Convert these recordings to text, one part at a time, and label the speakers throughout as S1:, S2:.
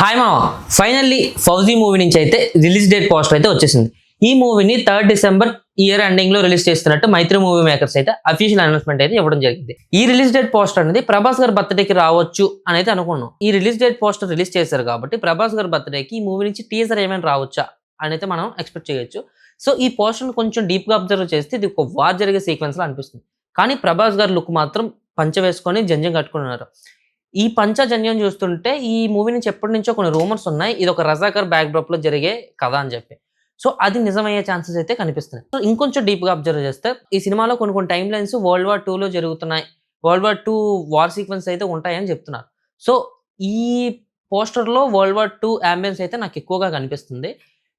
S1: Hi మామ, finally fauji movie నుంచి అయితే రిలీజ్ డేట్ పోస్టర్ అయితే వచ్చేసింది. ఈ మూవీని 3 డిసెంబర్ ఇయర్ ఎండింగ్ లో రిలీజ్ చేస్తున్నట్టు మైత్రి మూవీ మేకర్స్ అయితే అఫీషియల్ అనౌన్స్మెంట్ అయితే ఇవ్వడం జరిగింది. ఈ రిలీజ్ డేట్ పోస్టర్ అనేది ప్రభాస్ గారి బర్త్డేకి రావచ్చు అని అయితే అనుకున్నాం. ఈ రిలీజ్ డేట్ పోస్టర్ రిలీజ్ చేశారు కాబట్టి ప్రభాస్ గారి బర్త్డేకి ఈ మూవీ నుంచి టీజర్ ఏమైనా రావచ్చా అని అయితే మనం ఎక్స్పెక్ట్ చేయొచ్చు. సో ఈ పోస్టర్ కొంచెం డీప్ గా అబ్జర్వ్ చేస్తే ఇది ఒక వార్ జరిగే సీక్వెన్స్ లో అనిపిస్తుంది. కానీ ప్రభాస్ గారి లుక్ మాత్రం పంచ వేసుకొని జంజం కట్టుకున్నారు. ఈ పంచజన్యం చూస్తుంటే ఈ మూవీ నుంచి ఎప్పటి నుంచో కొన్ని రూమర్స్ ఉన్నాయి, ఇది ఒక రజాకర్ బ్యాక్ డ్రాప్ లో జరిగే కథ అని చెప్పి. సో అది నిజమయ్యే ఛాన్సెస్ అయితే కనిపిస్తున్నాయి. సో ఇంకొంచెం డీప్ గా అబ్జర్వ్ చేస్తే ఈ సినిమాలో కొన్ని టైమ్ లైన్స్ వరల్డ్ వార్ 2 లో జరుగుతున్నాయి, వరల్డ్ వార్ 2 వార్ సీక్వెన్స్ అయితే ఉంటాయని చెప్తున్నారు. సో ఈ పోస్టర్ లో వరల్డ్ వార్ 2 అంబియన్స్ అయితే నాకు ఎక్కువగా కనిపిస్తుంది.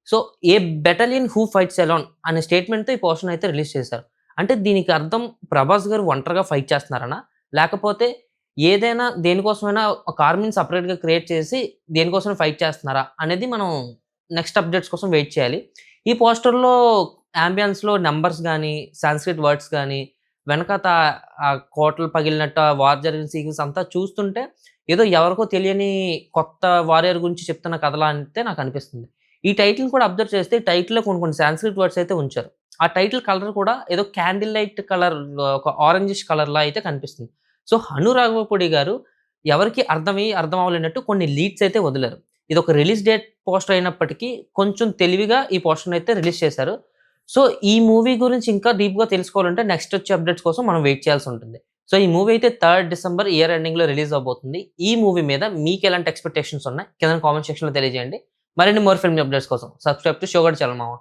S1: So A battalion who fights alone అనే స్టేట్మెంట్ తో ఈ పోస్టర్ అయితే రిలీజ్ చేశారు. అంటే దీనికి అర్థం ప్రభాస్ గారు ఒంటరిగా ఫైట్ చేస్తున్నారనా, లేకపోతే ఏదైనా దేనికోసమైనా ఒక ఆర్మీని సెపరేట్‌గా క్రియేట్ చేసి దేనికోసమైనా ఫైట్ చేస్తున్నారా అనేది మనం నెక్స్ట్ అప్డేట్స్ కోసం వెయిట్ చేయాలి. ఈ పోస్టర్‌లో యాంబియన్స్‌లో నంబర్స్ గాని, సాంస్క్రిట్ వర్డ్స్ గాని, వెనకాత కోటలు పగిలినట్టు వార్ జరిగిన సీక్వెన్స్ అంతా చూస్తుంటే ఏదో ఎవరికో తెలియని కొత్త వారియర్ గురించి చెప్తున్న కథలా అయితే నాకు అనిపిస్తుంది. ఈ టైటిల్‌ని కూడా అబ్జర్వ్ చేస్తే టైటిల్‌లో కొన్ని సాంస్క్రిట్ వర్డ్స్ అయితే ఉంచారు. ఆ టైటిల్ కలర్ కూడా ఏదో క్యాండిల్ లైట్ కలర్, ఒక ఆరెంజిష్ కలర్‌లా అయితే కనిపిస్తుంది. సో హను రాఘవపూడి గారు ఎవరికి అర్థం అవ్వలేనట్టు కొన్ని లీడ్స్ అయితే వదిలారు. ఇది ఒక రిలీజ్ డేట్ పోస్టర్ అయినప్పటికీ కొంచెం తెలివిగా ఈ పోస్టర్‌ని అయితే రిలీజ్ చేశారు. సో ఈ మూవీ గురించి ఇంకా డీప్‌గా తెలుసుకోవాలంటే నెక్స్ట్ వచ్చే అప్డేట్స్ కోసం మనం వెయిట్ చేయాల్సి ఉంటుంది. సో ఈ మూవీ అయితే 3 డిసెంబర్ ఇయర్ ఎండింగ్‌లో రిలీజ్ అవబోతుంది. ఈ మూవీ మీద మీకు ఎలాంటి ఎక్స్‌పెక్టేషన్స్ ఉన్నాయి కింద కామెంట్ సెక్షన్‌లో తెలియజేయండి. మరిన్ని మోర్ ఫిల్మ్ అప్డేట్స్ కోసం సబ్స్క్రైబ్ టు షోగడ్ ఛానల్ మామ.